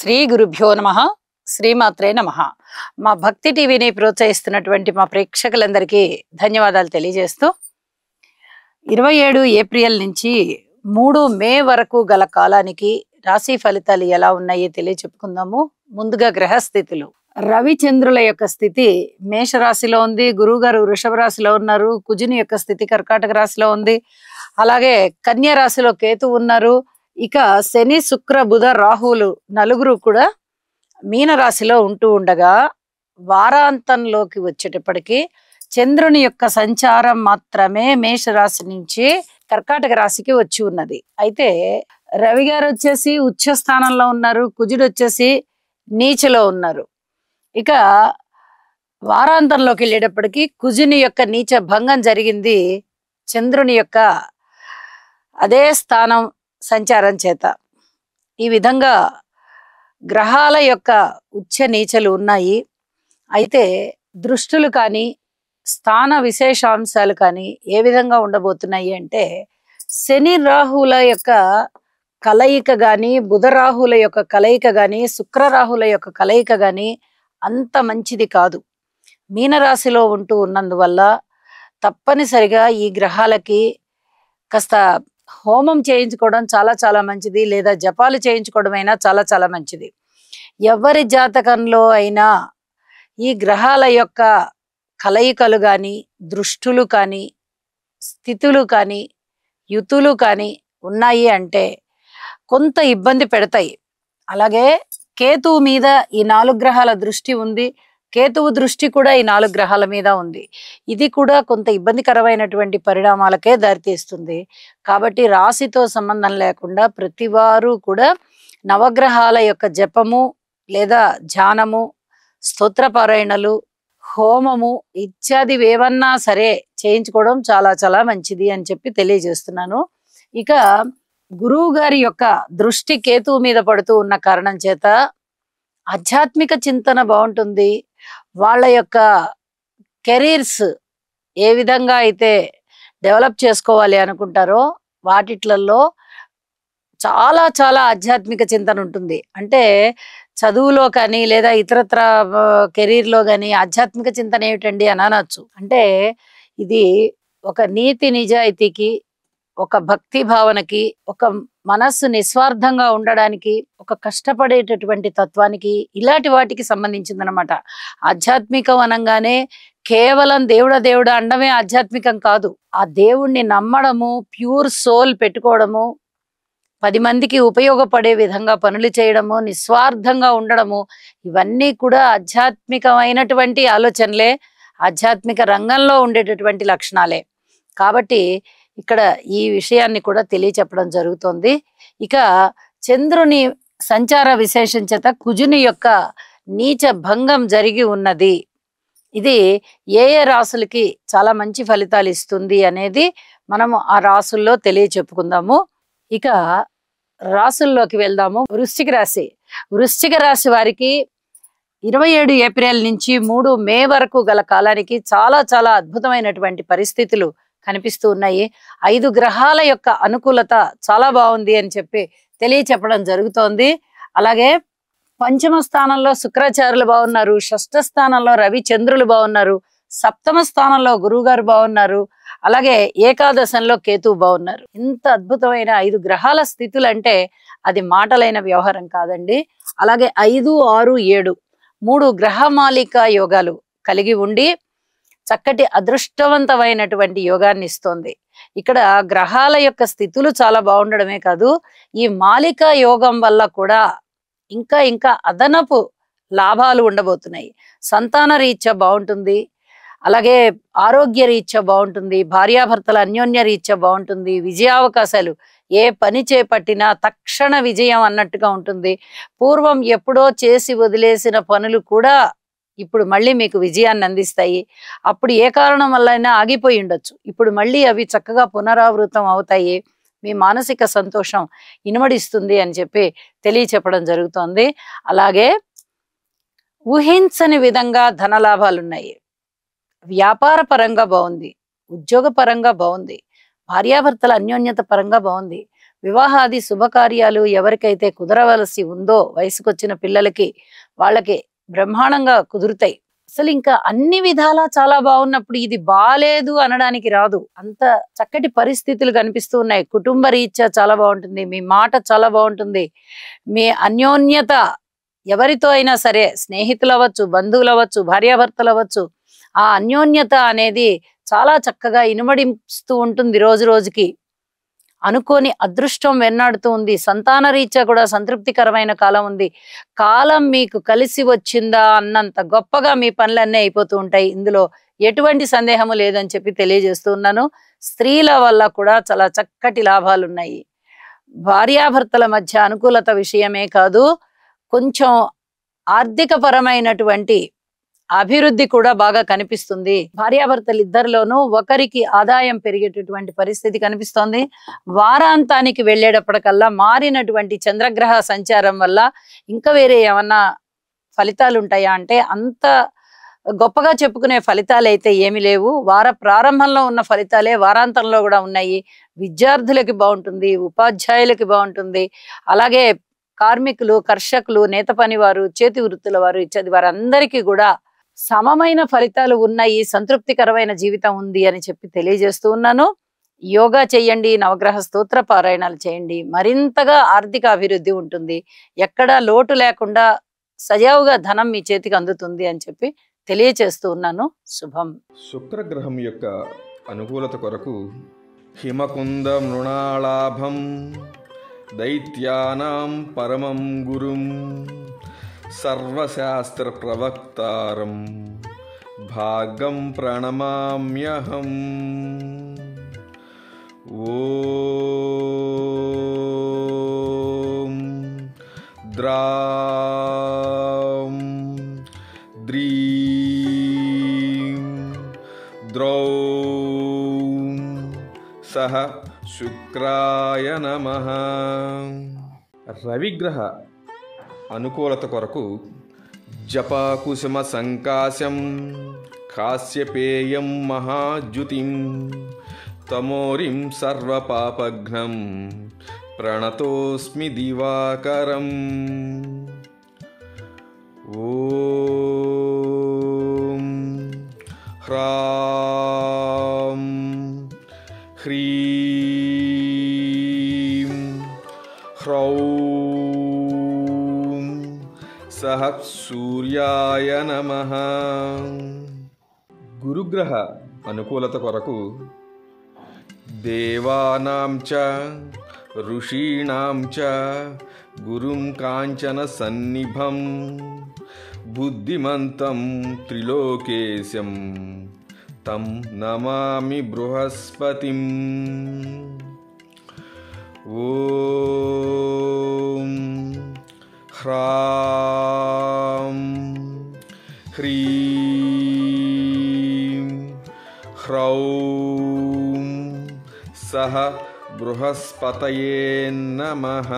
శ్రీ గురుభ్యో నమః. శ్రీమాత్రే నమః. మా భక్తి టీవీని ప్రోత్సహిస్తున్నటువంటి మా ప్రేక్షకులందరికీ ధన్యవాదాలు తెలియజేస్తూ 27 ఏప్రిల్ నుంచి 3 మే వరకు గల కాలానికి రాశి ఫలితాలు ఎలా ఉన్నాయో తెలియచెప్పుకుందాము. ముందుగా గ్రహస్థితులు. రవిచంద్రుల యొక్క స్థితి మేషరాశిలో ఉంది. గురువు గారు వృషభ రాశిలో ఉన్నారు. కుజుని యొక్క స్థితి కర్కాటక రాశిలో ఉంది. అలాగే కన్యా రాశిలో కేతు ఉన్నారు. ఇక శని శుక్ర బుధ రాహువులు నలుగురు కూడా మీన రాశిలో ఉంటూ ఉండగా వారాంతంలోకి వచ్చేటప్పటికి చంద్రుని యొక్క సంచారం మాత్రమే మేషరాశి నుంచి కర్కాటక రాశికి వచ్చి ఉన్నది. అయితే రవి గారు వచ్చేసి ఉచ్చ స్థానంలో ఉన్నారు. కుజుడు వచ్చేసి నీచలో ఉన్నారు. ఇక వారాంతంలోకి వెళ్ళేటప్పటికి కుజుని యొక్క నీచ భంగం జరిగింది చంద్రుని యొక్క అదే స్థానం సంచారం చేత. ఈ విధంగా గ్రహాల యొక్క ఉచ్చ నీచలు ఉన్నాయి. అయితే దృష్టులు కానీ స్థాన విశేషాంశాలు కానీ ఏ విధంగా ఉండబోతున్నాయి అంటే శని రాహుల యొక్క కలయిక గాని, బుధ రాహుల యొక్క కలయిక గాని, శుక్ర రాహుల యొక్క కలయిక గాని అంత మంచిది కాదు. మీనరాశిలో ఉంటూ ఉన్నందువల్ల తప్పనిసరిగా ఈ గ్రహాలకి కాస్త హోమం చేయించుకోవడం చాలా చాలా మంచిది, లేదా జపాలు చేయించుకోవడం అయినా చాలా చాలా మంచిది. ఎవరి జాతకంలో అయినా ఈ గ్రహాల యొక్క కలయికలు కానీ, దృష్టులు కానీ, స్థితులు కానీ, యుతులు కానీ ఉన్నాయి అంటే కొంత ఇబ్బంది పెడతాయి. అలాగే కేతువు మీద ఈ 4 గ్రహాల దృష్టి ఉంది. కేతువు దృష్టి కూడా ఈ 4 గ్రహాల మీద ఉంది. ఇది కూడా కొంత ఇబ్బందికరమైనటువంటి పరిణామాలకే దారితీస్తుంది. కాబట్టి రాశితో సంబంధం లేకుండా ప్రతి వారు కూడా నవగ్రహాల యొక్క జపము లేదా ధ్యానము, స్తోత్రపారాయణలు, హోమము ఇత్యాది ఏవన్నా సరే చేయించుకోవడం చాలా చాలా మంచిది అని చెప్పి తెలియజేస్తున్నాను. ఇక గురువు గారి యొక్క దృష్టి కేతువు మీద పడుతూ ఉన్న కారణం చేత ఆధ్యాత్మిక చింతన బాగుంటుంది. వాళ్ళ యొక్క కెరీర్స్ ఏ విధంగా అయితే డెవలప్ చేసుకోవాలి అనుకుంటారో వాటిట్లలో చాలా చాలా ఆధ్యాత్మిక చింతన ఉంటుంది. అంటే చదువులో కానీ లేదా ఇతరత్ర కెరీర్లో కానీ ఆధ్యాత్మిక చింతన ఏమిటండి అని అనొచ్చు. అంటే ఇది ఒక నీతి నిజాయితీకి, ఒక భక్తి భావనకి, ఒక మనస్సు నిస్వార్థంగా ఉండడానికి, ఒక కష్టపడేటటువంటి తత్వానికి, ఇలాంటి వాటికి సంబంధించిందనమాట. ఆధ్యాత్మికం అనగానే కేవలం దేవుడ అండమే ఆధ్యాత్మికం కాదు. ఆ దేవుణ్ణి నమ్మడము, ప్యూర్ సోల్ పెట్టుకోవడము, 10 మందికి ఉపయోగపడే విధంగా పనులు చేయడము, నిస్వార్థంగా ఉండడము, ఇవన్నీ కూడా ఆధ్యాత్మికమైనటువంటి ఆలోచనలే, ఆధ్యాత్మిక రంగంలో ఉండేటటువంటి లక్షణాలే. కాబట్టి ఇక్కడ ఈ విషయాన్ని కూడా తెలియచెప్పడం జరుగుతోంది. ఇక చంద్రుని సంచార విశేషం చేత కుజుని యొక్క నీచ భంగం జరిగి ఉన్నది. ఇది ఏ ఏ రాసులకి చాలా మంచి ఫలితాలు ఇస్తుంది అనేది మనము ఆ రాసుల్లో తెలియచెప్పుకుందాము. ఇక రాసుల్లోకి వెళ్దాము. వృశ్చిక రాశి. వృశ్చిక రాశి వారికి 27 ఏప్రిల్ నుంచి 3 మే వరకు గల కాలానికి చాలా చాలా అద్భుతమైనటువంటి పరిస్థితులు కనిపిస్తూ ఉన్నాయి. 5 గ్రహాల యొక్క అనుకూలత చాలా బాగుంది అని చెప్పి తెలియచెప్పడం జరుగుతోంది. అలాగే పంచమ స్థానంలో శుక్రాచార్యులు బాగున్నారు. షష్ఠ స్థానంలో రవి చంద్రులు బాగున్నారు. సప్తమ స్థానంలో గురువు గారు బాగున్నారు. అలాగే ఏకాదశంలో కేతువు బాగున్నారు. ఇంత అద్భుతమైన 5 గ్రహాల స్థితులు అంటే అది మాటలైన వ్యవహారం కాదండి. అలాగే 5, 6, 7 3 గ్రహమాలిక యోగాలు కలిగి ఉండి చక్కటి అదృష్టవంతమైనటువంటి యోగాన్ని ఇస్తోంది. ఇక్కడ గ్రహాల యొక్క స్థితులు చాలా బాగుండడమే కాదు, ఈ మాలికా యోగం వల్ల కూడా ఇంకా ఇంకా అదనపు లాభాలు ఉండబోతున్నాయి. సంతాన రీత్యా బాగుంటుంది. అలాగే ఆరోగ్య రీత్యా బాగుంటుంది. భార్యాభర్తల అన్యోన్య రీత్యా బాగుంటుంది. విజయావకాశాలు ఏ పని చేపట్టినా తక్షణ విజయం అన్నట్టుగా ఉంటుంది. పూర్వం ఎప్పుడో చేసి వదిలేసిన పనులు కూడా ఇప్పుడు మళ్ళీ మీకు విజయాన్ని అందిస్తాయి. అప్పుడు ఏ కారణం వల్ల ఆగిపోయి ఉండొచ్చు, ఇప్పుడు మళ్ళీ అవి చక్కగా పునరావృతం అవుతాయి. మీ మానసిక సంతోషం ఇనుమడిస్తుంది అని చెప్పి తెలియచెప్పడం జరుగుతోంది. అలాగే ఊహించని విధంగా ధనలాభాలు ఉన్నాయి. వ్యాపార పరంగా బాగుంది. ఉద్యోగ పరంగా బాగుంది. భార్యాభర్తల అన్యోన్యత పరంగా బాగుంది. వివాహాది శుభకార్యాలు ఎవరికైతే కుదరవలసి ఉందో వయసుకొచ్చిన పిల్లలకి వాళ్ళకి బ్రహ్మాండంగా కుదురుతాయి. అసలు ఇంకా అన్ని విధాలా చాలా బాగున్నప్పుడు ఇది బాలేదు అనడానికి రాదు. అంత చక్కటి పరిస్థితులు కనిపిస్తూ ఉన్నాయి. కుటుంబ రీత్యా చాలా బాగుంటుంది, మీ మాట చాలా బాగుంటుంది, మీ అన్యోన్యత ఎవరితో అయినా సరే, స్నేహితులు అవ్వచ్చు, బంధువులు అవ్వచ్చు, భార్యాభర్తలు అవ్వచ్చు, ఆ అన్యోన్యత అనేది చాలా చక్కగా ఇనుమడిస్తూ ఉంటుంది. రోజు రోజుకి అనుకోని అదృష్టం వెన్నాడుతూ ఉంది. సంతాన రీత్యా కూడా సంతృప్తికరమైన కాలం ఉంది. కాలం మీకు కలిసి వచ్చిందా అన్నంత గొప్పగా మీ పనులన్నీ అయిపోతూ ఉంటాయి. ఇందులో ఎటువంటి సందేహము లేదని చెప్పి తెలియజేస్తూ ఉన్నాను. స్త్రీల వల్ల కూడా చాలా చక్కటి లాభాలు ఉన్నాయి. భార్యాభర్తల మధ్య అనుకూలత విషయమే కాదు, కొంచెం ఆర్థిక పరమైనటువంటి అభివృద్ధి కూడా బాగా కనిపిస్తుంది. భార్యాభర్తలు ఇద్దరిలోనూ ఒకరికి ఆదాయం పెరిగేటటువంటి పరిస్థితి కనిపిస్తోంది. వారాంతానికి వెళ్ళేటప్పటికల్లా మారినటువంటి చంద్రగ్రహ సంచారం వల్ల ఇంకా వేరే ఏమన్నా ఫలితాలు ఉంటాయా అంటే అంత గొప్పగా చెప్పుకునే ఫలితాలు అయితే ఏమి లేవు. వార ప్రారంభంలో ఉన్న ఫలితాలే వారాంతంలో కూడా ఉన్నాయి. విద్యార్థులకి బాగుంటుంది, ఉపాధ్యాయులకి బాగుంటుంది, అలాగే కార్మికులు, కర్షకులు, నేత పని వారు, చేతి వృత్తుల వారు ఇత్యాది వారందరికీ కూడా సమమైన ఫలితాలు ఉన్నాయి. సంతృప్తికరమైన జీవితం ఉంది అని చెప్పి తెలియజేస్తూ ఉన్నాను. యోగా చేయండి, నవగ్రహ స్తోత్ర పారాయణాలు చేయండి, మరింతగా ఆర్థిక అభివృద్ధి ఉంటుంది. ఎక్కడా లోటు లేకుండా సజావుగా ధనం మీ చేతికి అందుతుంది అని చెప్పి తెలియచేస్తూ ఉన్నాను. శుభం. శుక్రగ్రహం యొక్క అనుకూలత కొరకు హిమకుంద మృణాళాభం దైత్యానాం పరమం గురుం సర్వశాస్త్ర ప్రవక్తారం భాగం ప్రణమామ్యహం. ఓం ద్రాం ద్రీం ద్రౌం సహ శుక్రాయ నమః. రవిగ్రహ అనుకూలత కొరకు జపాకుసుమ సంకాశం కాశ్యపేయం మహాద్యుతిం తమోరిం సర్వపాపఘ్నం ప్రణతోస్మి దివాకరం. ఓం హ్రాం హ్రీం హ్రౌం సహ సూర్యాయ నమః. గురుగ్రహ అనుకూలత కొరకు దేవానాం చ ఋషీణాం చ గురుం కాంచన సన్నిభం బుద్ధిమంతం త్రిలోకేశం తం నమామి బృహస్పతిం. ఓం హ్రాం హ్రీం హ్రౌం సహ బృహస్పతయే నమః.